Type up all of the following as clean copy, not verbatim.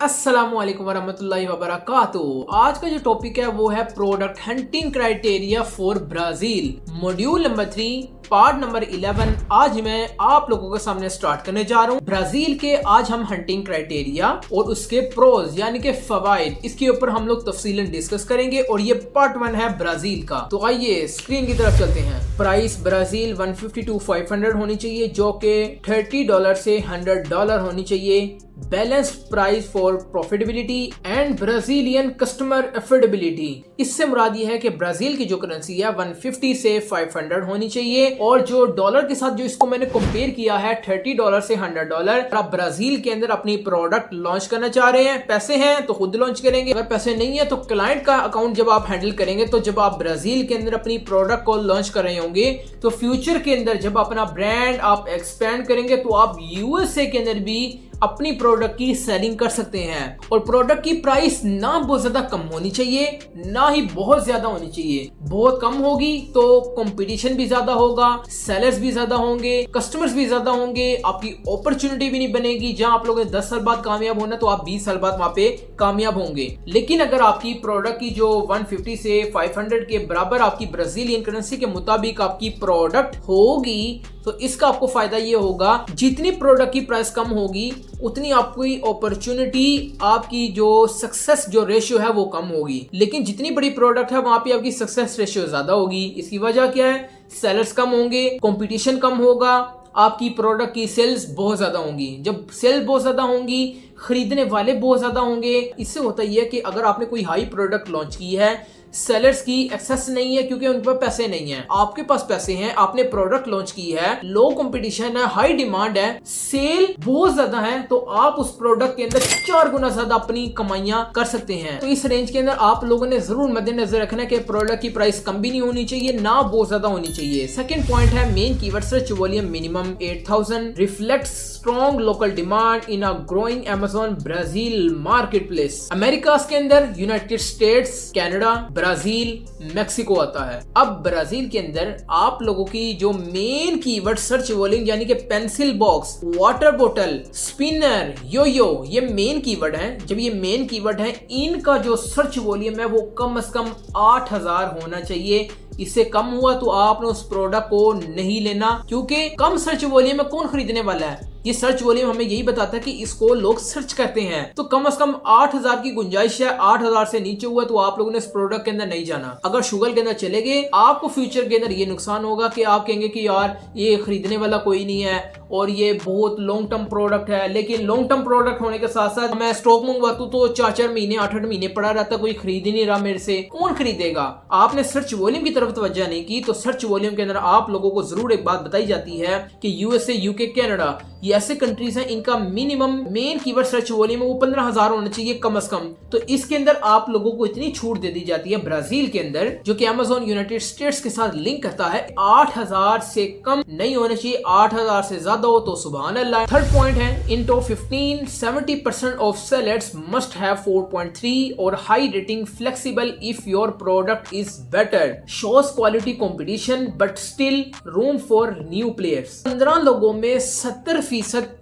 अस्सलामुअलैकुम वरहमतुल्लाहि वबरकातुहू। आज का जो टॉपिक है वो है product hunting criteria for Brazil, module number 3, part number 11। आज मैं आप लोगों के सामने स्टार्ट करने जा रहा हूँ ब्राजील के। आज हम हंटिंग क्राइटेरिया और उसके प्रोज यानी के फवाइद, इसके ऊपर हम लोग तफसीलन डिस्कस करेंगे और ये पार्ट 1 है ब्राजील का। तो आइए स्क्रीन की तरफ चलते हैं। प्राइस ब्राजील 150 to 500 होनी चाहिए, जो कि $30 से $100 होनी चाहिए। Balanced price for profitability and Brazilian customer affordability. इससे मुराद ये है कि ब्राजील की जो करेंसी है 150 से 500 होनी चाहिए, और जो डॉलर के साथ जो इसको मैंने कंपेयर किया है $30 से $100। आप ब्राजील के अंदर अपनी प्रोडक्ट लॉन्च करना चाह रहे हैं, पैसे हैं तो खुद लॉन्च करेंगे, अगर पैसे नहीं है तो क्लाइंट का अकाउंट जब आप हैंडल करेंगे। तो जब आप ब्राजील के अंदर अपनी प्रोडक्ट को लॉन्च कर रहे होंगे तो फ्यूचर के अंदर जब अपना ब्रांड आप एक्सपेंड करेंगे तो आप यूएसए के अंदर भी अपनी प्रोडक्ट की सेलिंग कर सकते हैं। और प्रोडक्ट की प्राइस ना बहुत ज्यादा कम होनी चाहिए, ना ही बहुत ज्यादा होनी चाहिए। बहुत कम होगी तो कंपटीशन भी ज्यादा होगा, सेलर्स भी ज्यादा होंगे, कस्टमर्स भी ज्यादा होंगे, आपकी अपॉर्चुनिटी भी नहीं बनेगी। जहां आप लोगों ने 10 साल बाद कामयाब होना तो आप 20 साल बाद वहां पे कामयाब होंगे। लेकिन अगर आपकी प्रोडक्ट की जो 150 से 500 के बराबर आपकी ब्राजीलियन करेंसी के मुताबिक आपकी प्रोडक्ट होगी तो इसका आपको फायदा ये होगा, जितनी प्रोडक्ट की प्राइस कम होगी उतनी आपकी अपॉर्चुनिटी, आपकी जो सक्सेस जो रेशियो है वो कम होगी। लेकिन जितनी बड़ी प्रोडक्ट है वहां पे आपकी सक्सेस रेशियो ज्यादा होगी। इसकी वजह क्या है? सेलर्स कम होंगे, कंपटीशन कम होगा, आपकी प्रोडक्ट की सेल्स बहुत ज्यादा होंगी। जब सेल्स बहुत ज्यादा होंगी, खरीदने वाले बहुत ज्यादा होंगे। इससे होता ही है कि अगर आपने कोई हाई प्रोडक्ट लॉन्च की है, सेलर्स की एक्सेस नहीं है क्योंकि उन पर पैसे नहीं है, आपके पास पैसे हैं, आपने प्रोडक्ट लॉन्च की है, लो कंपटीशन है, हाई डिमांड है, सेल बहुत ज्यादा है, तो आप उस प्रोडक्ट के अंदर 4 गुना ज्यादा अपनी कमाइयां कर सकते हैं। तो इस रेंज के अंदर आप लोगों ने जरूर मद्देनजर रखना है कि प्रोडक्ट की प्राइस कम भी नहीं होनी चाहिए, ना बहुत ज्यादा होनी चाहिए। सेकंड पॉइंट है main keyword search volume minimum 8000 reflects strong local demand in a growing Amazon Brazil market place. America के अंदर United states, Canada, Brazil, Mexico आता है। अब ब्राजील के अंदर आप लोगों की जो मेन कीवर्ड सर्च वॉल्यूम यानी कि पेंसिल बॉक्स, वाटर बोतल, स्पिनर, योयो, ये मेन कीवर्ड है। जब ये मेन कीवर्ड है, इनका जो सर्च वॉल्यूम है वो कम से कम 8000 होना चाहिए। इससे कम हुआ तो आपने उस प्रोडक्ट को नहीं लेना, क्योंकि कम सर्च वॉल्यूम में कौन खरीदने वाला है? ये सर्च वॉल्यूम हमें यही बताता है कि इसको लोग सर्च करते हैं। तो कम से कम 8000 की गुंजाइश है। 8000 से नीचे हुआ तो आप लोगों ने इस प्रोडक्ट के अंदर नहीं जाना। अगर शुगर के अंदर चले गए, आपको फ्यूचर के अंदर ये नुकसान होगा कि आप कहेंगे कि यार ये खरीदने वाला कोई नहीं है और ये बहुत लॉन्ग टर्म प्रोडक्ट है। लेकिन लॉन्ग टर्म प्रोडक्ट होने के साथ साथ मैं स्टॉक मंगवाता हूं तो 4-4 महीने 8-8 महीने पड़ा रहता, कोई खरीद ही नहीं रहा मेरे से, कौन खरीदेगा? आपने सर्च वॉल्यूम की तरफ तवज्जो नहीं की। तो सर्च वॉल्यूम के अंदर आप लोगों को जरूर एक बात बताई जाती है कि यूएसए, यूके, कनाडा, ये ऐसे कंट्रीज हैं इनका minimum main keyword search volume वो 15,000 होना चाहिए कम से कम। तो इसके अंदर आप लोगों को इतनी छूट दे दी जाती है ब्राजील के अंदर, जो कि अमेज़न यूनाइटेड स्टेट्स के साथ लिंक करता है। 8000 से कम नहीं होना चाहिए, 8000 से ज्यादा हो तो सुभान अल्लाह। थर्ड पॉइंट है in top 15 70% of sellers must have 4.3 और high rating, flexible if your product is better, shows quality competition but still room for new players. 15 लोगों में 70%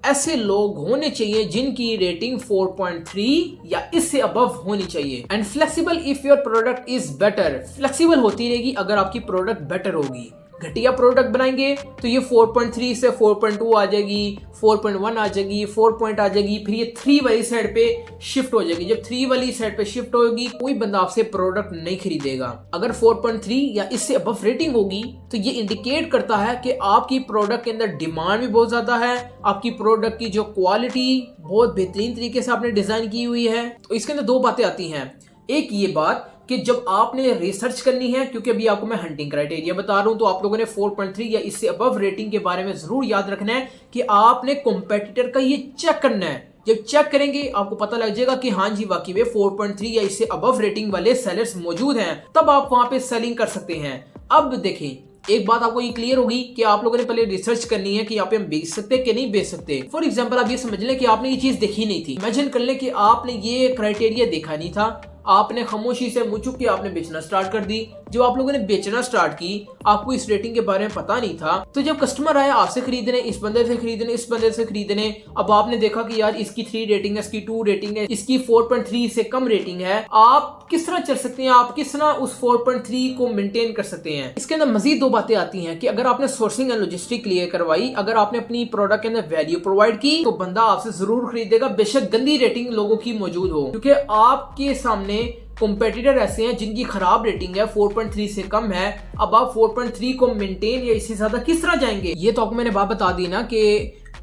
ऐसे लोग होने चाहिए जिनकी रेटिंग 4.3 या इससे अबव होनी चाहिए। And flexible if your product is better, flexible होती रहेगी अगर आपकी प्रोडक्ट बेटर होगी। घटिया प्रोडक्ट बनाएंगे तो ये 4.3 से 4.2 आ जाएगी, 4.1 आ जाएगी, 4 आ जाएगी, फिर ये 3 वाली साइड पे शिफ्ट हो जाएगी। जब 3 वाली साइड पे शिफ्ट होगी कोई बंदा आपसे प्रोडक्ट नहीं खरीदेगा। अगर 4.3 या इससे अबव रेटिंग होगी तो ये इंडिकेट करता है कि आपकी प्रोडक्ट के अंदर डिमांड भी बहुत ज्यादा है, आपकी प्रोडक्ट की जो क्वालिटी बहुत बेहतरीन तरीके से आपने डिजाइन की हुई है। तो इसके अंदर 2 बातें आती हैं। एक ये बात कि जब आपने रिसर्च करनी है, क्योंकि अभी आपको मैं हंटिंग क्राइटेरिया बता रहा हूं, तो आप लोगों ने 4.3 या इससे अबव रेटिंग के बारे में जरूर याद रखना है कि आपने कॉम्पिटिटर का ये चेक करना है। जब चेक करेंगे आपको पता लग जाएगा कि हाँ जी वाकई में 4.3 या इससे अबव रेटिंग वाले सेलर्स मौजूद हैं, तब आप वहां पे सेलिंग कर सकते हैं। अब देखें, एक बात आपको ये क्लियर होगी कि आप लोगों ने पहले रिसर्च करनी है कि यहाँ पे हम बेच सकते हैं कि नहीं बेच सकते। फॉर एग्जांपल आप ये समझ लें कि आपने ये चीज देखी नहीं थी। इमेजिन कर लें कि आपने ये क्राइटेरिया देखा नहीं था, आपने खामोशी से मुंह चुप के आपने बेचना स्टार्ट कर दी। जब आप लोगों ने बेचना स्टार्ट की, आपको इस रेटिंग के बारे में पता नहीं था, तो जब कस्टमर आया आपसे खरीदने, इस बंदे से खरीदने, इस बंदे से खरीदने, अब आपने देखा कि यार इसकी 3 रेटिंग है, इसकी 2 रेटिंग है, इसकी 4.3 से कम रेटिंग है, आप किस तरह चल सकते हैं, आप किस तरह उस 4.3 को मेंटेन कर सकते हैं। इसके अंदर मजीद 2 बातें आती हैं कि अगर आपने सोर्सिंग एंड लॉजिस्टिक क्लियर करवाई, अगर आपने अपनी प्रोडक्ट के अंदर वैल्यू प्रोवाइड की, तो बंदा आपसे जरूर खरीदेगा, बेशक गंदी रेटिंग लोगों की मौजूद हो, क्योंकि आपके सामने कॉम्पिटिटर ऐसे हैं जिनकी खराब रेटिंग है, 4.3 से कम है। अब आप 4.3 को मेंटेन या इससे ज्यादा किस तरह जाएंगे? ये तो आपको मैंने बात बता दी ना कि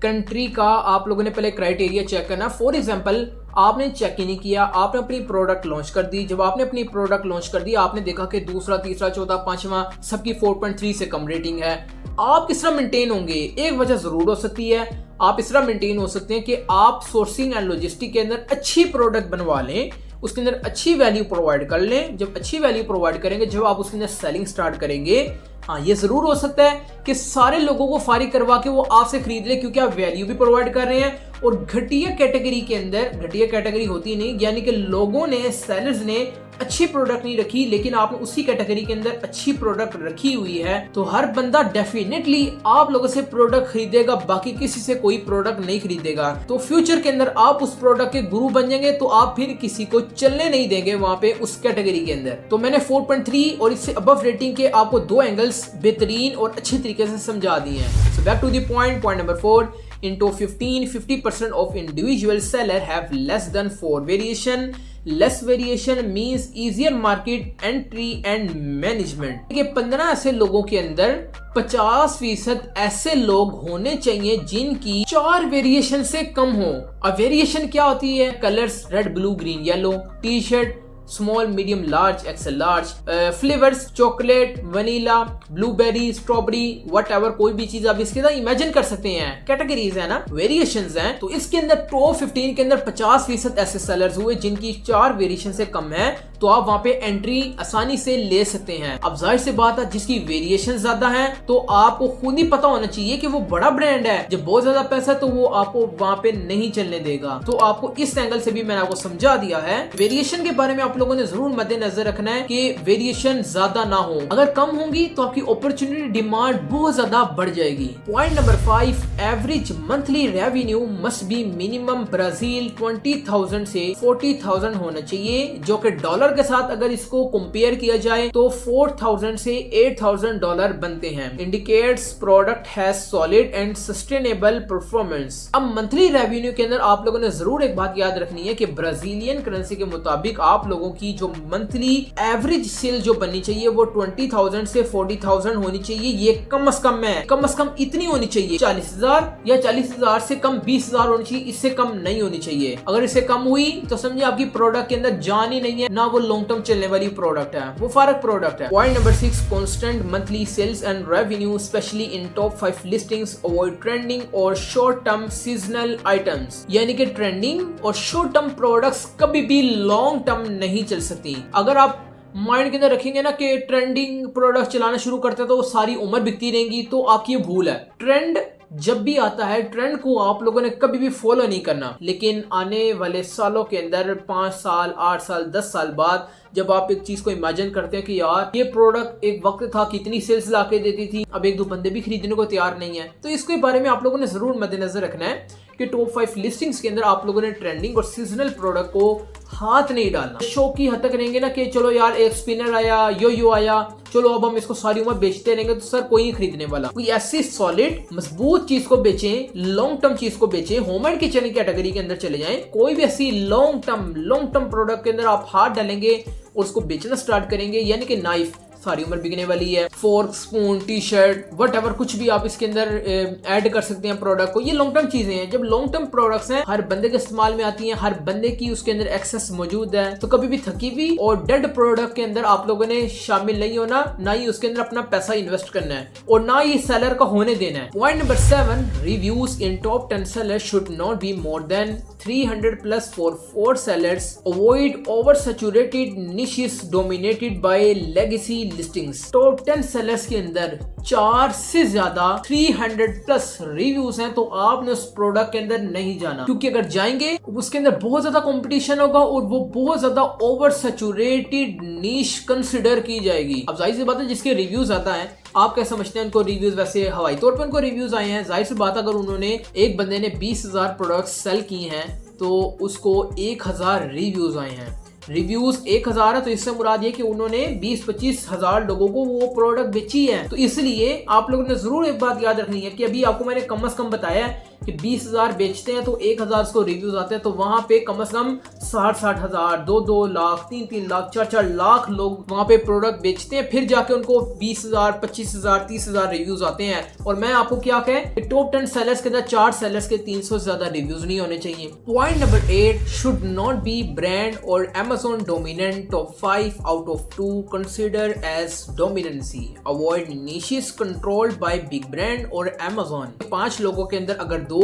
कंट्री का आप लोगों ने पहले क्राइटेरिया चेक करना। फॉर एग्जांपल आपने चेक ही नहीं किया, आपने अपनी प्रोडक्ट लॉन्च कर दी। जब आपने अपनी प्रोडक्ट लॉन्च कर दी, आपने देखा कि दूसरा, तीसरा, चौथा, पांचवा सबकी 4.3 से कम रेटिंग है। आप किस तरह मेंटेन होंगे? एक वजह जरूर हो सकती है, आप इस तरह मेंटेन हो सकते हैं कि आप सोर्सिंग एंड लॉजिस्टिक के अंदर अच्छी प्रोडक्ट बनवा लें, उसके अंदर अच्छी वैल्यू प्रोवाइड कर लें। जब अच्छी वैल्यू प्रोवाइड करेंगे, जब आप उसके अंदर सेलिंग स्टार्ट करेंगे, हाँ ये जरूर हो सकता है कि सारे लोगों को फारिग करवा के वो आपसे खरीद ले, क्योंकि आप वैल्यू भी प्रोवाइड कर रहे हैं। और घटिया कैटेगरी के अंदर, घटिया कैटेगरी होती नहीं, यानी कि लोगों ने, सेलर्स ने अच्छी प्रोडक्ट नहीं रखी, लेकिन आपने उसी कैटेगरी के अंदर अच्छी प्रोडक्ट रखी हुई है, तो हर बंदा डेफिनेटली आप लोगों से प्रोडक्ट खरीदेगा, बाकी किसी से कोई प्रोडक्ट नहीं खरीदेगा। तो फ्यूचर के अंदर आप उस प्रोडक्ट के गुरु बन जाएंगे, तो आप फिर किसी को चलने नहीं देंगे वहां पे उस कैटेगरी के अंदर। तो मैंने 4.3 और इससे अबव रेटिंग के आपको 2 एंगल्स बेहतरीन और अच्छी तरीके से समझा दिए हैं। So back to the point number 4, into 50% of individual seller have less than 4 variation. Less variation means easier market entry and management. ये 15 ऐसे लोगों के अंदर 50% ऐसे लोग होने चाहिए जिनकी 4 वेरिएशन से कम हो। अब वेरिएशन क्या होती है? Colours red, blue, green, yellow, T shirt small, medium, large, XL large, flavours chocolate, vanilla, blueberry, strawberry, whatever, कोई भी चीज आप इसके अंदर इमेजिन कर सकते हैं। कैटेगरीज है ना, वेरिएशंस हैं। तो इसके अंदर टॉप 15 के अंदर 50% ऐसे सेलर्स हुए जिनकी 4 वेरिएशन से कम है, तो आप वहां पे एंट्री आसानी से ले सकते हैं। अब जाहिर सी बात है, जिसकी वेरिएशन ज्यादा है तो आपको खुद ही पता होना चाहिए कि वो बड़ा ब्रांड है, जब बहुत ज्यादा पैसा तो वो आपको वहां पे नहीं चलने देगा। तो आपको इस एंगल से भी मैंने आपको समझा दिया है। वेरिएशन के बारे में आप लोगों ने जरूर मद्देनजर रखना है कि वेरिएशन ज्यादा ना हो। अगर कम होंगी तो आपकी अपॉर्चुनिटी डिमांड बहुत ज्यादा बढ़ जाएगी। Point number 5, average monthly revenue must be minimum Brazil 20,000 से 40,000 होना चाहिए, जो कि डॉलर के साथ अगर इसको कंपेयर किया जाए तो 4,000 से 8,000 डॉलर बनते हैं। Indicates product has solid and sustainable performance. अब मंथली रेवेन्यू के अंदर आप लोगों ने जरूर एक बात याद रखनी है कि ब्राजीलियन करेंसी के मुताबिक आप लोगों की जो मंथली एवरेज सेल जो बननी चाहिए वो 20,000 से 40,000 होनी चाहिए। ये कम से कम इतनी होनी चाहिए। 40,000 या 40,000 से कम 20,000 होनी चाहिए, इससे कम नहीं होनी चाहिए। अगर इससे कम हुई तो समझिए आपकी प्रोडक्ट के अंदर जान ही नहीं है, ना वो लॉन्ग टर्म चलने वाली प्रोडक्ट है, वो फारक प्रोडक्ट है। Point number 6, constant monthly sales and revenue specially in top 5 listings, avoid trending और शॉर्ट टर्म सीजनल आइटम्स। यानी कि ट्रेंडिंग और शॉर्ट टर्म प्रोडक्ट्स कभी भी लॉन्ग टर्म नहीं चल सकती। अगर आप माइंड के अंदर रखेंगे ना कि ट्रेंडिंग प्रोडक्ट चलाना शुरू करते हैं तो सारी उम्र बिकती रहेंगी, तो आपकी ये भूल है। ट्रेंड जब भी आता है, ट्रेंड को आप लोगों ने कभी भी फॉलो नहीं करना, लेकिन आने वाले सालों के अंदर 5 साल, 8 साल, 10 साल बाद जब आप एक चीज को इमेजिन करते हैं कि यार ये प्रोडक्ट एक वक्त था कितनी सेल्स लाके देती थी, अब 1-2 बंदे भी खरीदने को तैयार नहीं है, तो इसके बारे में आप लोगों ने जरूर मद्देनजर रखना है कि टॉप 5 लिस्टिंग्स के अंदर आप लोगों ने ट्रेंडिंग और सीजनल प्रोडक्ट को हाथ नहीं डालना। शौक की हद तक रहेंगे ना कि चलो यार एक स्पिनर आया, यो आया, चलो अब हम इसको सारी उम्र बेचते रहेंगे, तो सर कोई नहीं खरीदने वाला। कोई ऐसी सॉलिड मजबूत चीज को बेचें, लॉन्ग टर्म चीज को बेचें, होम एंड किचन कैटेगरी के अंदर चले जाएं। कोई भी ऐसी लॉन्ग टर्म प्रोडक्ट के अंदर आप हाथ डालेंगे और उसको बेचना स्टार्ट करेंगे, यानी कि नाइफ सारी उम्र बिकने वाली है, fork, spoon, T shirt, whatever कुछ भी आप इसके अंदर ऐड कर सकते हैं प्रोडक्ट को। ये लॉन्ग टर्म चीजें हैं। जब लॉन्ग टर्म प्रोडक्ट्स हैं, हर बंदे के इस्तेमाल में आती हैं, हर बंदे की उसके अंदर एक्सेस मौजूद है, तो कभी भी थकी हुई और डेड प्रोडक्ट के अंदर आप लोगों ने शामिल नहीं होना, ना ही उसके अंदर अपना पैसा इन्वेस्ट करना है और ना ही सेलर का होने देना है। Point number 7, reviews in top 10 sellers should not be more than 300+ for 4 sellers. Avoid oversaturated niches dominated by legacy listings. Top 10 sellers के अंदर 4 से ज्यादा 300 प्लस रिव्यूज हैं, तो आपने उस प्रोडक्ट के अंदर नहीं जाना, क्योंकि अगर जाएंगे उसके अंदर बहुत ज्यादा कंपटीशन होगा और वो बहुत ज्यादा ओवर सैचुरेटेड नीश कंसिडर की जाएगी। अब जाहिर सी बात है जिसके रिव्यूज आता है, आप क्या समझते हैं उनको रिव्यूज, वैसे हवाई तौर पर उनको रिव्यूज आए हैं। जाहिर सी बात अगर उन्होंने एक बंदे ने 20,000 प्रोडक्ट्स सेल किए हैं तो उसको 1,000 रिव्यूज आए हैं। रिव्यूज 1,000 है तो इससे मुराद ये कि उन्होंने 20-25 हजार लोगों को वो प्रोडक्ट बेची है। तो इसलिए आप लोगों ने जरूर एक बात याद रखनी है कि अभी आपको मैंने कम से कम बताया है कि 20,000 बेचते हैं तो 1,000 को रिव्यूज आते हैं, तो वहां पे कम से कम 60 हजार, 2 लाख, 3 लाख, 4 लाख लोग वहां पे प्रोडक्ट बेचते हैं, फिर जाके उनको 20,000, 25,000, 30,000 रिव्यूज आते हैं। और मैं आपको क्या कहें, टॉप 10 सेलर्स के अंदर 4 सेलर्स के 300 से ज्यादा रिव्यूज नहीं होने चाहिए। Point number 8, should not be brand और Amazon dominant. Top 5 out of 2 consider as dominancy. Avoid niches controlled by big brand or Amazon. 5 लोगों के अंदर अगर 2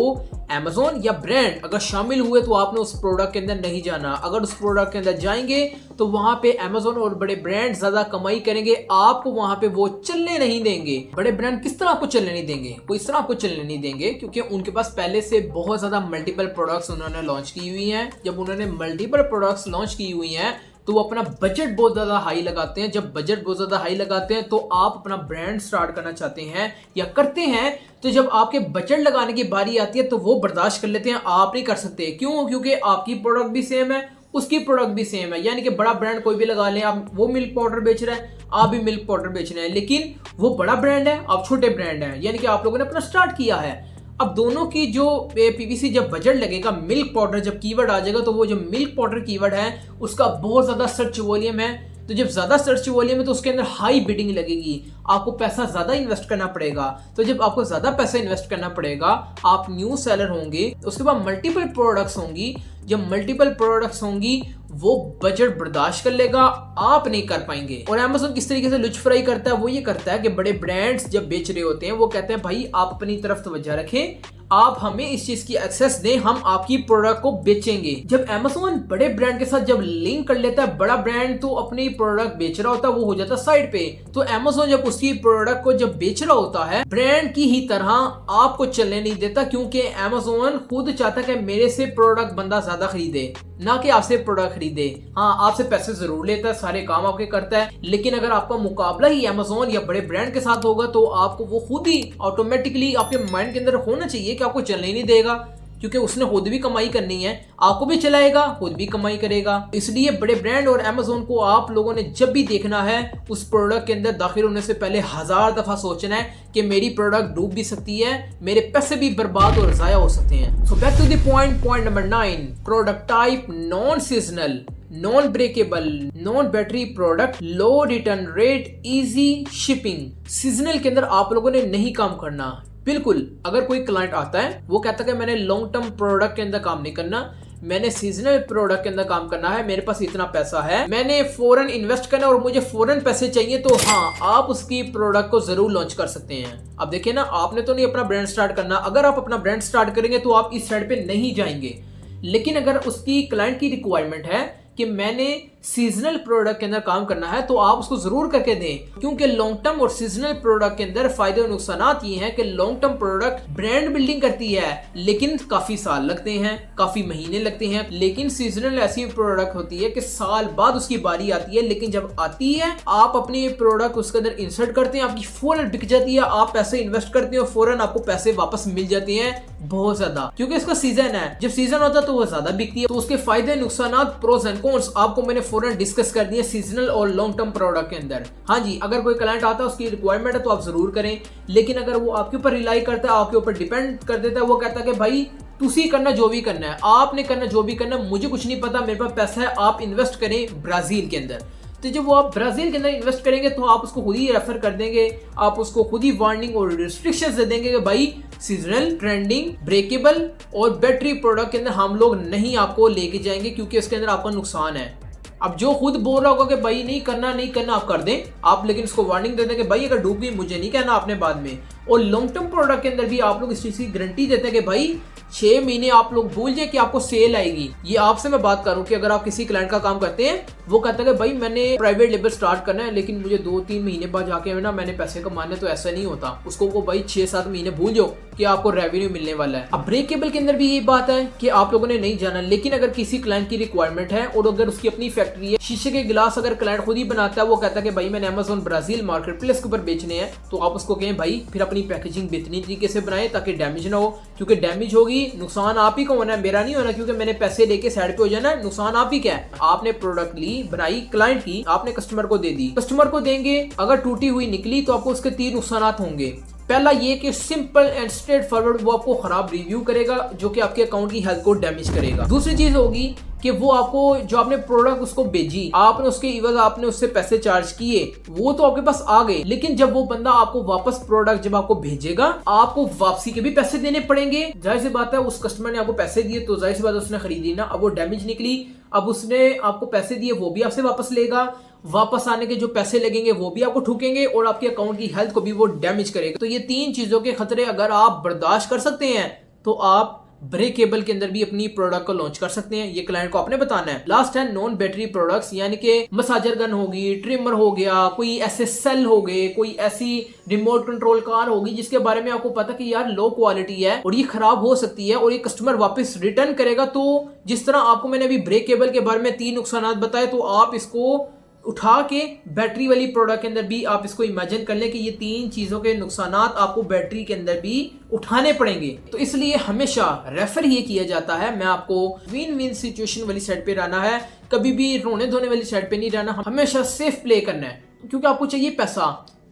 Amazon या ब्रांड अगर शामिल हुए तो आपने उस प्रोडक्ट के अंदर नहीं जाना। अगर उस प्रोडक्ट के अंदर जाएंगे तो वहां पे Amazon और बड़े ब्रांड ज्यादा कमाई करेंगे, आपको वहां पे वो चलने नहीं देंगे। बड़े ब्रांड किस तरह आपको चलने नहीं देंगे, वो इस तरह आपको चलने नहीं देंगे क्योंकि उनके पास पहले से बहुत ज्यादा मल्टीपल प्रोडक्ट्स उन्होंने लॉन्च की हुई हैं। जब उन्होंने मल्टीपल प्रोडक्ट्स लॉन्च की हुई हैं तो वो अपना बजट बहुत ज्यादा हाई लगाते हैं। जब बजट बहुत ज्यादा हाई लगाते हैं तो आप अपना ब्रांड स्टार्ट करना चाहते हैं या करते हैं, तो जब आपके बजट लगाने की बारी आती है तो वो बर्दाश्त कर लेते हैं, आप नहीं कर सकते। क्यों? क्योंकि आपकी प्रोडक्ट भी सेम है, उसकी प्रोडक्ट भी सेम है, यानी कि बड़ा ब्रांड कोई भी लगा लें, आप वो मिल्क पाउडर बेच रहा है, आप भी मिल्क पाउडर बेच रहे हैं, लेकिन वो बड़ा ब्रांड है, आप छोटे ब्रांड है, यानी कि आप लोगों ने अपना स्टार्ट किया है। अब दोनों की जो पीवीसी जब बजट लगेगा, मिल्क पाउडर जब कीवर्ड आ जाएगा तो वो जो मिल्क पाउडर कीवर्ड है उसका बहुत ज्यादा सर्च वॉल्यूम है, तो जब ज्यादा सर्च वॉल्यूम है तो उसके अंदर हाई बिडिंग लगेगी, आपको पैसा ज्यादा इन्वेस्ट करना पड़ेगा। तो जब आपको ज्यादा पैसा इन्वेस्ट करना पड़ेगा, आप न्यू सेलर होंगे, उसके बाद मल्टीपल प्रोडक्ट्स होंगी, जब मल्टीपल प्रोडक्ट्स होंगी वो बजट बर्दाश्त कर लेगा, आप नहीं कर पाएंगे। और Amazon किस तरीके से लुच फ्राई करता है, वो ये करता है कि बड़े ब्रांड्स जब बेच रहे होते हैं वो कहते हैं भाई आप अपनी तरफ तवज्जो रखें, आप हमें इस चीज की एक्सेस दें, हम आपकी प्रोडक्ट को बेचेंगे। जब Amazon बड़े ब्रांड के साथ जब लिंक कर लेता है, बड़ा ब्रांड तो अपनी प्रोडक्ट बेच रहा होता है, वो हो जाता है साइड पे, तो Amazon जब उसकी प्रोडक्ट को जब बेच रहा होता है ब्रांड की ही तरह आपको चलने नहीं देता, क्योंकि Amazon खुद चाहता है कि मेरे से प्रोडक्ट बंदा ज्यादा खरीदे, ना कि आपसे प्रोडक्ट खरीदे। हाँ, आपसे पैसे जरूर लेता है, सारे काम आपके करता है, लेकिन अगर आपका मुकाबला ही Amazon या बड़े ब्रांड के साथ होगा तो आपको वो खुद ही ऑटोमेटिकली आपके माइंड के अंदर होना चाहिए कि आपको चलने ही नहीं देगा, क्योंकि उसने खुद भी कमाई करनी है, आपको भी चलाएगा, खुद भी कमाई करेगा। इसलिए बड़े ब्रांड और Amazon को आप लोगों ने जब भी देखना है, उस प्रोडक्ट के अंदर दाखिल होने से पहले 1000 दफा सोचना है कि मेरी प्रोडक्ट डूब भी सकती है, मेरे पैसे भी बर्बाद और जाया हो सकते हैं। So back to the point number 9, product type non seasonal, non breakable, non battery product, low return rate, easy shipping. Seasonal के अंदर आप लोगों ने नहीं काम करना। बिल्कुल, अगर कोई क्लाइंट आता है वो कहता है कि मैंने लॉन्ग टर्म प्रोडक्ट के अंदर काम नहीं करना, मैंने सीजनल प्रोडक्ट के अंदर काम करना है, मेरे पास इतना पैसा है, मैंने फौरन इन्वेस्ट करना और मुझे फौरन पैसे चाहिए, तो हाँ, आप उसकी प्रोडक्ट को जरूर लॉन्च कर सकते हैं। अब देखिए ना, आपने तो नहीं अपना ब्रांड स्टार्ट करना, अगर आप अपना ब्रांड स्टार्ट करेंगे तो आप इस साइड पे नहीं जाएंगे, लेकिन अगर उसकी क्लाइंट की रिक्वायरमेंट है कि मैंने सीजनल प्रोडक्ट के अंदर काम करना है, तो आप उसको जरूर करके दें, क्योंकि लॉन्ग टर्म और सीजनल प्रोडक्ट के अंदर फायदे और नुकसान ये हैं कि long term product brand building करती है, लेकिन काफी साल लगते हैं, काफी महीने लगते हैं, लेकिन सीजनल ऐसी प्रोडक्ट होती है कि साल बाद उसकी बारी आती है, लेकिन जब आती है आप अपनी प्रोडक्ट उसके अंदर इंसर्ट करते हैं, आपकी फौरन बिक जाती है, आप पैसे इन्वेस्ट करते हैं और फौरन आपको पैसे वापस मिल जाते हैं, बहुत ज्यादा, क्योंकि इसका सीजन है। जब सीजन होता है तो वो ज्यादा बिकती है। तो उसके फायदे, नुकसान, प्रोस एंड कॉन्स आपको मैंने फौरन डिस्कस कर दिए सीजनल और लॉन्ग टर्म प्रोडक्ट के अंदर। हाँ जी, अगर कोई क्लाइंट आता है, उसकी रिक्वायरमेंट है तो आप जरूर करें, लेकिन अगर वो आपके ऊपर रिलाई करता है, आपके ऊपर डिपेंड कर देता है, वो कहता है कि भाई तुसी करना जो भी करना है, आपने करना जो भी करना है, मुझे कुछ नहीं पता, मेरे पास पैसा है, आप इन्वेस्ट करें ब्राजील के अंदर। तो जब वो आप ब्राजील के अंदर इन्वेस्ट करेंगे तो आप उसको खुद ही रेफर कर देंगे, आप उसको खुद ही वार्निंग और रिस्ट्रिक्शंस दे देंगे कि भाई सीजनल, ट्रेंडिंग, ब्रेकेबल और बैटरी प्रोडक्ट के अंदर हम लोग नहीं आपको लेके जाएंगे, क्योंकि इसके अंदर आपका नुकसान है। अब जो खुद बोल रहा होगा कि भाई नहीं करना आप कर दें, आप लेकिन उसको वार्निंग दे दें कि भाई अगर डूब गई मुझे नहीं कहना आपने बाद में, और लॉन्ग टर्म प्रोडक्ट के अंदर भी आप लोग इस चीज की गारंटी देते हैं कि भाई 6 महीने आप लोग भूल जाए कि आपको सेल आएगी। ये आपसे मैं बात करूं कि अगर आप किसी क्लाइंट का काम करते हैं, वो कहता है कि भाई मैंने प्राइवेट लेबर स्टार्ट करना है लेकिन मुझे 2-3 महीने बाद जाके ना मैंने पैसे कमाने, तो ऐसा नहीं होता। उसको वो भाई 6-7 महीने भूल जाओ कि आपको रेवेन्यू मिलने वाला है। अब ब्रेक केबल के अंदर भी ये बात है कि आप लोगों ने नहीं जाना, लेकिन अगर किसी क्लाइंट की रिक्वायरमेंट है और अगर उसकी अपनी फैक्ट्री है, शीशे के गिलास अगर क्लाइंट खुद ही बनाता है, वो कहता है कि भाई मैंने अमेज़न ब्राजील मार्केट प्लेस के ऊपर बेचने हैं, तो आप उसको कहें भाई फिर अपनी पैकेजिंग बेहतरीन तरीके से बनाए ताकि डैमेज ना हो, क्योंकि डैमेज होगी नुकसान आप ही को होना है, मेरा नहीं होना, क्योंकि मैंने पैसे लेके साइड पे हो जाना, नुकसान आप ही क्या है। आपने प्रोडक्ट ली, बनाई क्लाइंट की, आपने कस्टमर को दे दी, कस्टमर को देंगे, अगर टूटी हुई निकली तो आपको उसके 3 नुकसान होंगे। पहला ये कि सिंपल एंड स्ट्रेट फॉरवर्ड वो आपको खराब रिव्यू करेगा जो कि आपके अकाउंट की हेल्थ को डैमेज करेगा। दूसरी चीज होगी कि वो आपको जो आपने प्रोडक्ट उसको भेजी, आपने उसके इवज आपने उससे पैसे चार्ज किए, वो तो आपके पास आ गए, लेकिन जब वो बंदा आपको वापस प्रोडक्ट जब आपको भेजेगा, आपको वापसी के भी पैसे देने पड़ेंगे। जाहिर सी बात है उस कस्टमर ने आपको पैसे दिए तो जाहिर सी बात है उसने खरीदी ना। अब वो डैमेज निकली, अब उसने आपको पैसे दिए, वो भी आपसे वापस लेगा, वापस आने के जो पैसे लगेंगे वो भी आपको ठूकेंगे और आपके अकाउंट की हेल्थ को भी वो डैमेज करेगा। तो ये 3 चीजों के खतरे अगर आप बर्दाश्त कर सकते हैं तो आप ब्रेक केबल के अंदर भी अपनी प्रोडक्ट को लॉन्च कर सकते हैं। ये क्लाइंट को आपने बताना है। लास्ट है नॉन बैटरी प्रोडक्ट्स, यानी कि मसाजर गन होगी, ट्रिमर हो गया, कोई ऐसे सेल हो गए, कोई ऐसी रिमोट कंट्रोल कार होगी जिसके बारे में आपको पता कि यार लो क्वालिटी है और ये खराब हो सकती है और ये कस्टमर वापस रिटर्न करेगा। तो जिस तरह आपको मैंने अभी ब्रेक केबल के बारे में 3 नुकसान बताए, तो आप इसको उठा के बैटरी वाली प्रोडक्ट के अंदर भी आप इसको इमेजिन कर लें कि ये 3 चीजों के नुकसानात आपको बैटरी के अंदर भी उठाने पड़ेंगे। तो इसलिए हमेशा रेफर ये किया जाता है, मैं आपको विन विन सिचुएशन वाली साइड पे रहना है, कभी भी रोने धोने वाली साइड पे नहीं रहना, हमेशा सेफ प्ले करना है, क्योंकि आपको चाहिए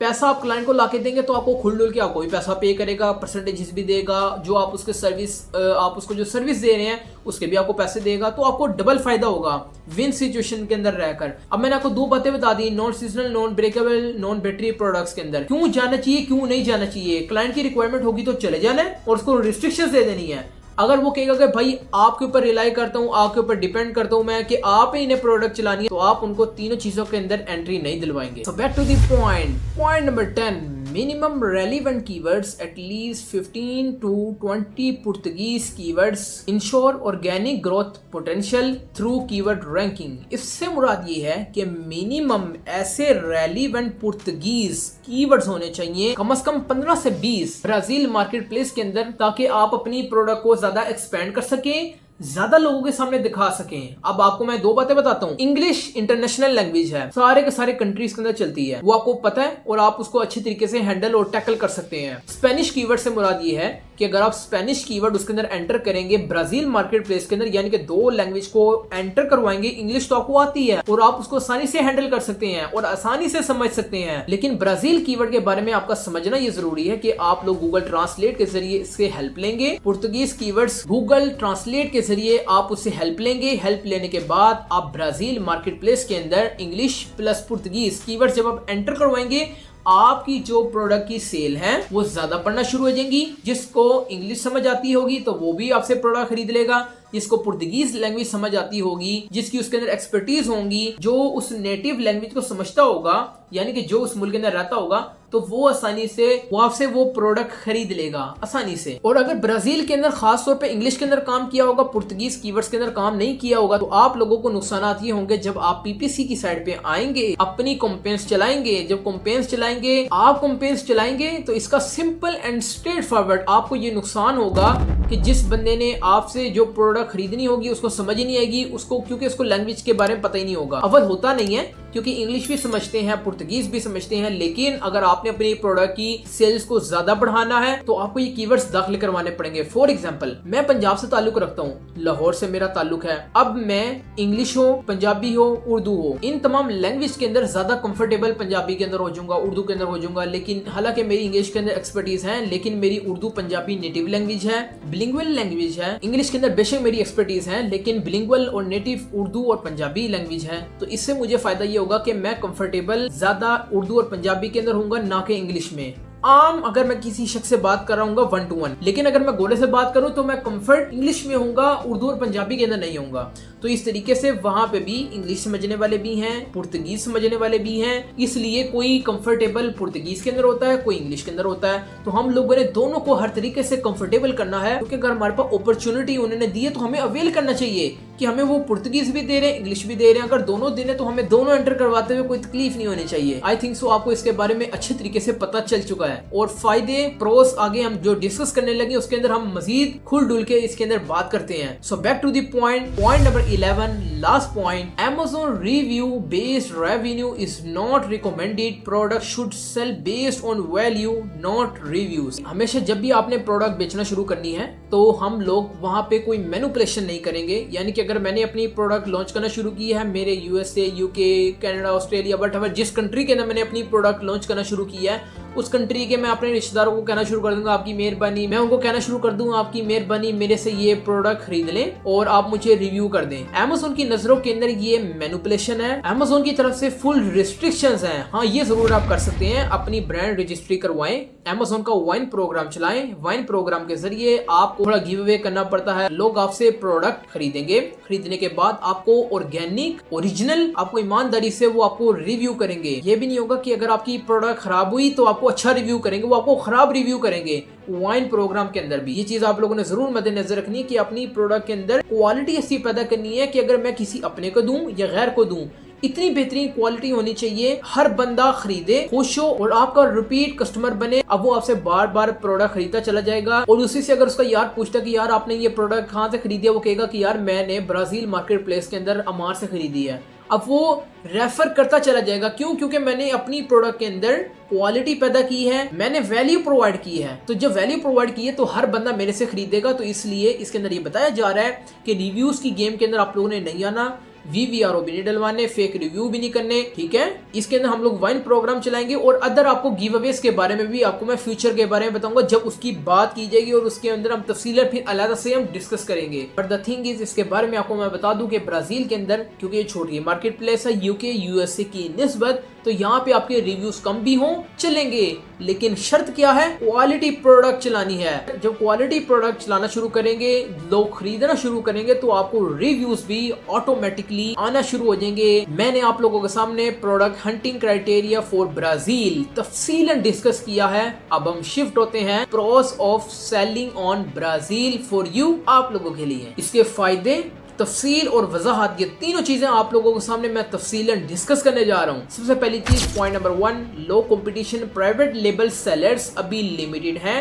पैसा आप क्लाइंट को लाके देंगे तो आपको खुल डुल के आपको भी पैसा पे करेगा, परसेंटेजेस भी देगा, जो आप उसके सर्विस आप उसको जो सर्विस दे रहे हैं उसके भी आपको पैसे देगा, तो आपको डबल फायदा होगा विन सिचुएशन के अंदर रहकर। अब मैंने आपको 2 बातें बता दी, non seasonal, non breakable, non battery products के अंदर क्यों जाना चाहिए, क्यों नहीं जाना चाहिए। क्लाइंट की रिक्वायरमेंट होगी तो चले जाना है और उसको रिस्ट्रिक्शंस दे देनी है। अगर वो कहेगा कि भाई आपके ऊपर रिलाई करता हूँ, आपके ऊपर डिपेंड करता हूँ मैं कि आप ही इन्हें प्रोडक्ट चलानी है, तो आप उनको तीनों चीजों के अंदर एंट्री नहीं दिलवाएंगे। So back to the point number 10, minimum relevant keywords atleast 15 to 20 Portuguese keywords ensure organic growth potential through keyword ranking. इससे मुराद ये है कि मिनिमम ऐसे रेलिवेंट पुर्तगीज कीवर्ड्स होने चाहिए कम से कम 15 से 20 ब्राजील मार्केट प्लेस के अंदर, ताकि आप अपनी प्रोडक्ट को ज्यादा एक्सपेंड कर सकें, ज्यादा लोगों के सामने दिखा सकें। अब आपको मैं 2 बातें बताता हूँ। इंग्लिश इंटरनेशनल लैंग्वेज है, सारे के सारे कंट्रीज के अंदर चलती है, वो आपको पता है और आप उसको अच्छी तरीके से हैंडल और टैकल कर सकते हैं। स्पेनिश कीवर्ड से मुराद ये है कि अगर आप स्पेनिश कीवर्ड उसके अंदर एंटर करेंगे ब्राजील मार्केट प्लेस के अंदर, यानी कि 2 लैंग्वेज को एंटर करवाएंगे, इंग्लिश तो आपको आती है और आप उसको आसानी से हैंडल कर सकते हैं और आसानी से समझ सकते हैं, लेकिन ब्राजील कीवर्ड के बारे में आपका समझना ये जरूरी है कि आप लोग गूगल ट्रांसलेट के जरिए इससे हेल्प लेंगे। पुर्तगीज कीवर्ड्स गूगल ट्रांसलेट के जरिए आप उससे हेल्प लेंगे। हेल्प लेने के बाद आप ब्राजील मार्केट प्लेस के अंदर इंग्लिश प्लस पुर्तगीज कीवर्ड जब आप एंटर करवाएंगे, आपकी जो प्रोडक्ट की सेल है वो ज्यादा बढ़ना शुरू हो जाएंगी। जिसको इंग्लिश समझ आती होगी तो वो भी आपसे प्रोडक्ट खरीद लेगा, जिसको पुर्तगीज लैंग्वेज समझ आती होगी, जिसकी उसके अंदर एक्सपर्टीज होंगी, जो उस नेटिव लैंग्वेज को समझता होगा, यानी कि जो उस मुल्क के अंदर रहता होगा, तो वो आसानी से वो आपसे वो प्रोडक्ट खरीद लेगा आसानी से। और अगर ब्राजील के अंदर खास तौर पे इंग्लिश के अंदर काम किया होगा, पुर्तगीज कीवर्ड्स के अंदर काम नहीं किया होगा, तो आप लोगों को नुकसान ये होंगे जब आप पीपीसी की साइड पे आएंगे, अपनी कैंपेन्स चलाएंगे। जब कैंपेन्स चलाएंगे, आप कैंपेन्स चलाएंगे, तो इसका सिंपल एंड स्ट्रेट फॉरवर्ड आपको ये नुकसान होगा कि जिस बंदे ने आपसे जो प्रोडक्ट खरीदनी होगी उसको समझ ही नहीं आएगी, उसको क्योंकि उसको लैंग्वेज के बारे में पता ही नहीं होगा। अव्वल होता नहीं है, क्योंकि इंग्लिश भी समझते हैं, पुर्तगीज भी समझते हैं, लेकिन अगर आपने अपनी प्रोडक्ट की सेल्स को ज्यादा बढ़ाना है तो आपको ये कीवर्ड्स दाखिल करवाने पड़ेंगे। फॉर एग्जांपल, मैं पंजाब से ताल्लुक रखता हूँ, लाहौर से मेरा ताल्लुक है। अब मैं इंग्लिश हो, पंजाबी हो, उर्दू हो, इन तमाम लैंग्वेज के अंदर ज्यादा कंफर्टेबल पंजाबी के अंदर हो जाऊंगा, उर्दू के अंदर हो जाऊंगा, लेकिन हालांकि मेरी इंग्लिश के अंदर एक्सपर्टीज है, लेकिन मेरी उर्दू पंजाबी नेटिव लैंग्वेज है, बिलिंगुअल लैंग्वेज है। इंग्लिश के अंदर बेशक मेरी एक्सपर्टीज है, लेकिन बिलिंगुअल और नेटिव उर्दू और पंजाबी लैंग्वेज है। तो इससे मुझे फायदा ये होगा कि मैं कंफर्टेबल ज्यादा उर्दू और पंजाबी के अंदर होऊंगा, ना कि इंग्लिश में। आम अगर मैं किसी शख्स से बात कर रहा हूँ 1 to 1, लेकिन अगर मैं गोले से बात करूं तो मैं कंफर्ट इंग्लिश में होऊंगा, उर्दू और पंजाबी के अंदर नहीं होऊंगा। तो इस तरीके से वहाँ पे भी इंग्लिश समझने वाले भी हैं, पुर्तगीज समझने वाले भी हैं, इसलिए कोई कंफर्टेबल पुर्तगीज के अंदर होता है, कोई इंग्लिश के अंदर होता है। तो हम लोगों ने दोनों को हर तरीके से कंफर्टेबल करना है, क्योंकि अगर हमारे पास अपॉर्चुनिटी उन्होंने दी है तो हमें अवेल करना चाहिए कि हमें वो पुर्तगीज भी दे रहे हैं, इंग्लिश भी दे रहे हैं। अगर दोनों दे रहे हैं तो हमें दोनों एंटर करवाते हुए कोई तकलीफ नहीं होनी चाहिए। आई थिंक सो आपको इसके बारे में अच्छे तरीके से पता चल चुका है। और फायदे प्रोस आगे हम जो डिस्कस करने लगे उसके अंदर हम मजीद खुल डुल के इसके अंदर बात करते हैं। So back to the point number 11, last point, Amazon review based revenue is not recommended. Product should sell based on value, not reviews. हमेशा जब भी आपने प्रोडक्ट बेचना शुरू करनी है तो हम लोग वहां पे कोई मैनिपुलेशन नहीं करेंगे। यानी कि अगर मैंने अपनी प्रोडक्ट लॉन्च करना शुरू की है, मेरे USA, UK, Canada, Australia, what जिस कंट्री के अंदर मैंने अपनी प्रोडक्ट लॉन्च करना शुरू किया है, उस कंट्री के मैं अपने रिश्तेदारों को कहना शुरू कर दूंगा आपकी मेहरबानी, मैं उनको कहना शुरू कर दूंगा आपकी मेहरबानी मेरे से ये प्रोडक्ट खरीद लें और आप मुझे रिव्यू कर दें। Amazon की नजरों के अंदर ये मैनिपुलेशन है। Amazon की तरफ से फुल रिस्ट्रिक्शंस हैं। हाँ, ये जरूर आप कर सकते हैं, अपनी ब्रांड रजिस्ट्री करवाएं, Amazon का वाइन प्रोग्राम चलाएं। वाइन प्रोग्राम के जरिए आपको थोड़ा गिव अवे करना पड़ता है, लोग आपसे प्रोडक्ट खरीदेंगे, खरीदने के बाद आपको ऑर्गेनिक, ओरिजिनल, आपको ईमानदारी से वो आपको रिव्यू करेंगे। ये भी नहीं होगा कि अगर आपकी प्रोडक्ट खराब हुई तो आपको अच्छा रिव्यू करेंगे, वो आपको खराब रिव्यू करेंगे। वाइन प्रोग्राम के अंदर भी ये चीज आप लोगों ने जरूर मद्देनजर रखनी है कि अपनी प्रोडक्ट के अंदर क्वालिटी ऐसी पैदा करनी है कि अगर मैं किसी अपने को दूं या गैर को दूं, इतनी बेहतरीन क्वालिटी होनी चाहिए, हर बंदा खरीदे, खुश हो और आपका रिपीट कस्टमर बने। अब वो आपसे बार बार प्रोडक्ट खरीदता चला जाएगा। और उसी से अगर उसका यार पूछता कि यार आपने ये प्रोडक्ट कहाँ से खरीदी, वो कहेगा कि यार मैंने ब्राजील मार्केट प्लेस के अंदर अमार से खरीदी है। अब वो रेफर करता चला जाएगा, क्यों? क्योंकि मैंने अपनी प्रोडक्ट के अंदर क्वालिटी पैदा की है, मैंने वैल्यू प्रोवाइड की है। तो जब वैल्यू प्रोवाइड की है तो हर बंदा मेरे से खरीदेगा। तो इसलिए इसके अंदर ये बताया जा रहा है कि रिव्यूज की गेम के अंदर आप लोगों ने नहीं आना, VVRO भी नहीं डलवाने, फेक रिव्यू भी नहीं करने, ठीक है। इसके अंदर हम लोग वाइन प्रोग्राम चलाएंगे और अदर आपको गिव अवेज के बारे में भी आपको मैं फ्यूचर के बारे में बताऊंगा जब उसकी बात की जाएगी, और उसके अंदर हम तफसीलन फिर अलग से हम डिस्कस करेंगे। बट द थिंग इज, इसके बारे में आपको मैं बता दूं कि ब्राजील के अंदर, क्योंकि ये छोटी मार्केट प्लेस है यूके यूएसए की निस्बत, तो यहाँ पे आपके रिव्यूज कम भी हों चलेंगे, लेकिन शर्त क्या है? क्वालिटी प्रोडक्ट चलानी है। जब क्वालिटी प्रोडक्ट चलाना शुरू करेंगे, लोग खरीदना शुरू करेंगे, तो आपको रिव्यूज भी ऑटोमेटिकली आना शुरू हो जाएंगे। मैंने आप लोगों के सामने product hunting criteria for Brazil तफसीलन डिस्कस किया है। अब हम शिफ्ट होते हैं pros of selling on Brazil for you, आप लोगों के लिए। इसके फायदे, तफसील और वजाहत, ये तीनों चीजें आप लोगों के सामने मैं तफसीलन डिस्कस करने जा रहा हूँ। सबसे पहली चीज, पॉइंट नंबर 1, लो कंपटीशन, प्राइवेट लेबल सेलर्स अभी लिमिटेड हैं,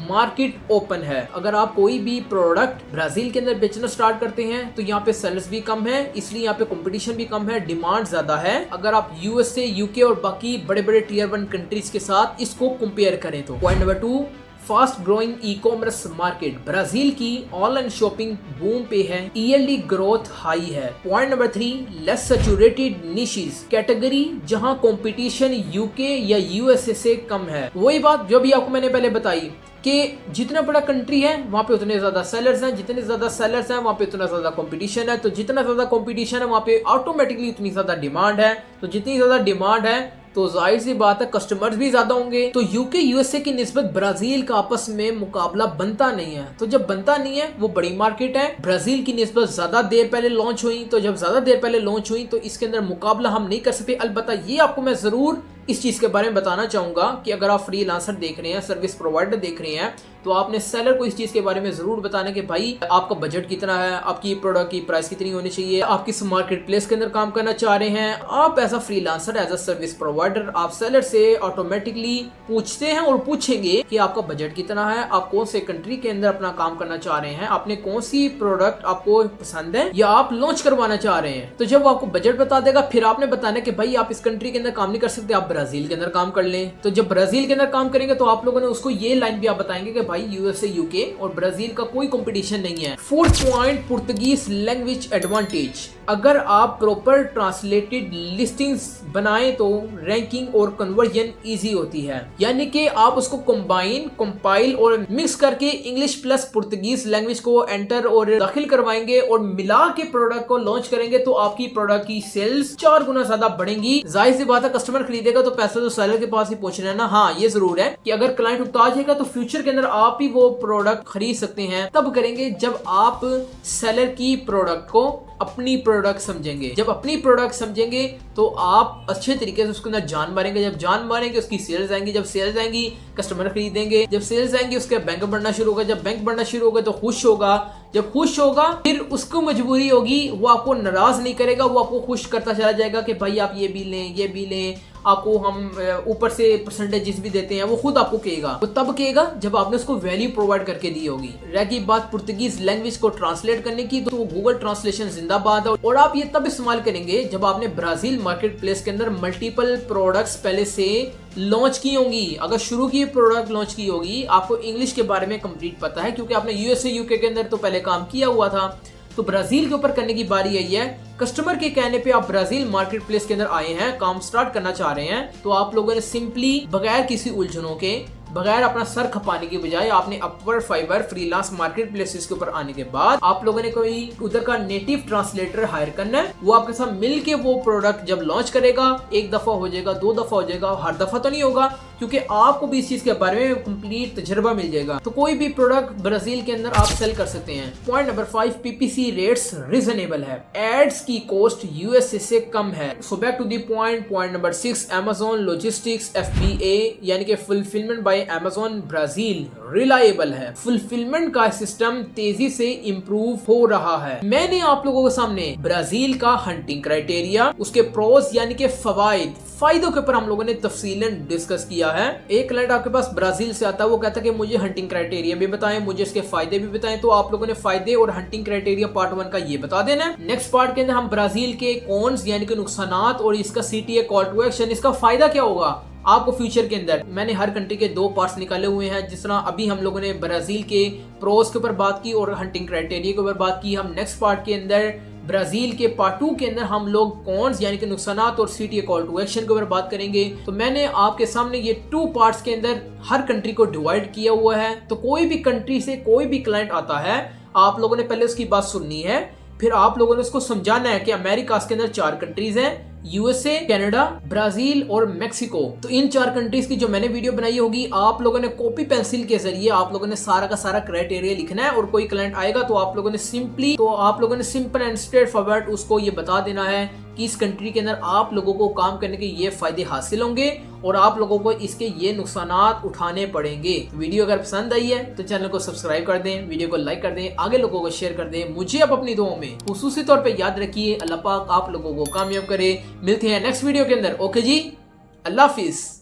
मार्केट ओपन है। अगर आप कोई भी प्रोडक्ट ब्राजील के अंदर बेचना स्टार्ट करते हैं तो यहाँ पे सेलर्स भी कम है, इसलिए यहाँ पे कंपटीशन भी कम है, डिमांड ज्यादा है। अगर आप यूएसए, यूके और बाकी बड़े बड़े टीयर 1 कंट्रीज के साथ इसको कंपेयर करें तो। Point number 2, fast growing e commerce market, Brazil की ऑनलाइन शॉपिंग बूम पे है, ईयरली ग्रोथ हाई है। Point number 3, less saturated niches, category जहां कंपटीशन यूके या यूएसए से कम है। वही बात जो भी आपको मैंने पहले बताई कि जितना बड़ा कंट्री है वहाँ पे उतने ज्यादा सेलर्स हैं, जितने ज्यादा सेलर्स हैं वहाँ पे उतना ज्यादा कंपटीशन है, तो जितना ज्यादा कंपटीशन है वहाँ पे ऑटोमेटिकली उतनी ज्यादा डिमांड है, तो जितनी ज्यादा डिमांड है तो जाहिर सी बात है कस्टमर्स भी ज्यादा होंगे। तो यूके यूएसए की निस्बत ब्राजील का आपस में मुकाबला बनता नहीं है। तो जब बनता नहीं है, वो बड़ी मार्केट है, ब्राजील की निस्बत ज्यादा देर पहले लॉन्च हुई, तो जब ज्यादा देर पहले लॉन्च हुई तो इसके अंदर मुकाबला हम नहीं कर सकते। अलबत्ता ये आपको मैं जरूर इस चीज के बारे में बताना चाहूंगा कि अगर आप फ्रीलांसर देख रहे हैं, सर्विस प्रोवाइडर देख रहे हैं, तो आपने सेलर को इस चीज के बारे में जरूर बताना कि भाई आपका बजट कितना है, आपकी प्रोडक्ट की प्राइस कितनी होनी चाहिए, आप किस मार्केट प्लेस के अंदर काम करना चाह रहे हैं। आप as a freelancer, as a service provider, आप सेलर से ऑटोमेटिकली पूछते हैं और पूछेंगे कि आपका बजट कितना है, आप कौन से कंट्री के अंदर अपना काम करना चाह रहे हैं, आपने कौन सी प्रोडक्ट आपको पसंद है या आप लॉन्च करवाना चाह रहे हैं। तो जब वो आपको बजट बता देगा, फिर आपने बताना कि भाई आप इस कंट्री के अंदर काम नहीं कर सकते, आप ब्राजील के अंदर काम कर लें। तो जब ब्राजील के अंदर काम करेंगे तो आप लोगों ने उसको ये लाइन भी आप बताएंगे कि भाई यूएसए, यूके और ब्राजील का कोई कंपटीशन नहीं है। 4th point, Portuguese language advantage, अगर आप प्रॉपर ट्रांसलेटेड लिस्टिंग्स बनाएं तो रैंकिंग और कन्वर्जन इजी होती है। यानी कि आप उसको कंबाइन, कंपाइल और मिक्स करके इंग्लिश प्लस पुर्तगीज लैंग्वेज को एंटर और दाखिल करवाएंगे और मिला के प्रोडक्ट को लॉन्च करेंगे तो आपकी प्रोडक्ट की सेल्स 4 गुना ज्यादा बढ़ेंगी। जाहिर सी बात है कस्टमर खरीदेगा तो पैसा तो सेलर के पास ही पहुंचना है ना। हाँ, ये जरूर है कि अगर क्लाइंट उगता जाएगा तो फ्यूचर के अंदर आप ही वो प्रोडक्ट खरीद सकते हैं। तब करेंगे जब आप सेलर की प्रोडक्ट को अपनी प्रोडक्ट समझेंगे। जब अपनी प्रोडक्ट समझेंगे तो आप अच्छे तरीके से उसके अंदर जान मारेंगे। जब जान मारेंगे उसकी सेल्स आएंगी, जब सेल्स आएंगी कस्टमर खरीदेंगे, जब सेल्स आएंगी उसके बैंक बढ़ना शुरू होगा, जब बैंक बढ़ना शुरू होगा तो खुश होगा, जब खुश होगा फिर उसको मजबूरी होगी, वो आपको नाराज नहीं करेगा, वो आपको खुश करता चला जाएगा कि भाई आप ये भी लें, ये भी लें, आपको हम ऊपर से परसेंटेजेस भी देते हैं। वो खुद आपको कहेगा, वो तब कहेगा जब आपने उसको वैल्यू प्रोवाइड करके दी होगी। रह गई बात पुर्तगीज लैंग्वेज को ट्रांसलेट करने की, तो गूगल ट्रांसलेशन जिंदाबाद है और आप ये तब इस्तेमाल करेंगे जब आपने ब्राजील मार्केट प्लेस के अंदर मल्टीपल प्रोडक्ट्स पहले से लॉन्च की होंगी। अगर शुरू की प्रोडक्ट लॉन्च की होगी, आपको इंग्लिश के बारे में कंप्लीट पता है क्योंकि आपने यूएसए यूके के अंदर तो पहले काम किया हुआ था, तो ब्राजील के ऊपर करने की बारी आई है। कस्टमर के कहने पे आप ब्राजील मार्केट प्लेस के अंदर आए हैं, काम स्टार्ट करना चाह रहे हैं, तो आप लोगों ने सिंपली बगैर किसी उलझनों के, बगैर अपना सर खपाने की बजाय आपने Upwork, Fiverr, freelance marketplaces के ऊपर आने के बाद आप लोगों ने कोई उधर का नेटिव ट्रांसलेटर हायर करना है। वो आपके साथ मिलके वो प्रोडक्ट जब लॉन्च करेगा, एक दफा हो जाएगा, 2 दफा हो जाएगा, हर दफा तो नहीं होगा क्योंकि आपको भी इस चीज के बारे में कंप्लीट तजर्बा मिल जाएगा। तो कोई भी प्रोडक्ट ब्राजील के अंदर आप सेल कर सकते हैं। Point number 5, PPC rates reasonable है, एड्स की कॉस्ट यूएसए से कम है। So back to the point number 6, Amazon logistics FBA यानी कि fulfilment by Amazon Brazil reliable है। फुलफिलमेंट का सिस्टम तेजी से इंप्रूव हो रहा है। मैंने आप लोगों के सामने ब्राजील का हंटिंग क्राइटेरिया, उसके प्रोज यानी कि फायदों के ऊपर हम लोगों ने तफसीलन डिस्कस किया है। एक क्लाइंट आपके पास ब्राजील से आता है, वो कहता है कि मुझे हंटिंग क्राइटेरिया भी बताएं, मुझे इसके फायदे भी बताएं, तो आप लोगों ने फायदे और हंटिंग क्राइटेरिया पार्ट 1 का ये बता देना है। नेक्स्ट पार्ट के अंदर हम ब्राजील के कॉन्स यानी कि नुकसानात और इसका CTA कॉल टू एक्शन, इसका फायदा क्या होगा आपको फ्यूचर के अंदर। मैंने हर कंट्री के 2 पार्ट्स निकाले हुए हैं, जिस तरह अभी हम लोगों ने ब्राजील के प्रोज के ऊपर बात की और हंटिंग क्राइटेरिया के ऊपर बात की। हम नेक्स्ट पार्ट के अंदर ब्राजील के पार्ट 2 के अंदर हम लोग कॉन्स यानी कि नुकसानात और CTA कॉल टू एक्शन के ऊपर बात करेंगे। तो मैंने आपके सामने ये 2 पार्ट्स के अंदर हर कंट्री को डिवाइड किया हुआ है। तो कोई भी कंट्री से कोई भी क्लाइंट आता है, आप लोगों ने पहले उसकी बात सुननी है, फिर आप लोगों ने उसको समझाना है कि अमेरिका के अंदर 4 कंट्रीज हैं, यूएसए, कनाडा, ब्राजील और मेक्सिको। तो इन 4 कंट्रीज की जो मैंने वीडियो बनाई होगी, आप लोगों ने कॉपी पेंसिल के जरिए आप लोगों ने सारा का सारा क्राइटेरिया लिखना है और कोई क्लाइंट आएगा तो आप लोगों ने सिंपल एंड स्ट्रेट फॉरवर्ड उसको ये बता देना है कि इस कंट्री के अंदर आप लोगों को काम करने के ये फायदे हासिल होंगे और आप लोगों को इसके ये नुकसानात उठाने पड़ेंगे। वीडियो अगर पसंद आई है तो चैनल को सब्सक्राइब कर दें, वीडियो को लाइक कर दें, आगे लोगों को शेयर कर दें। मुझे आप अपनी दुआओं में खुसूसी तौर पे याद रखिए। अल्लाह पाक आप लोगों को कामयाब करे। मिलते हैं नेक्स्ट वीडियो के अंदर। ओके जी, अल्लाह हाफिज।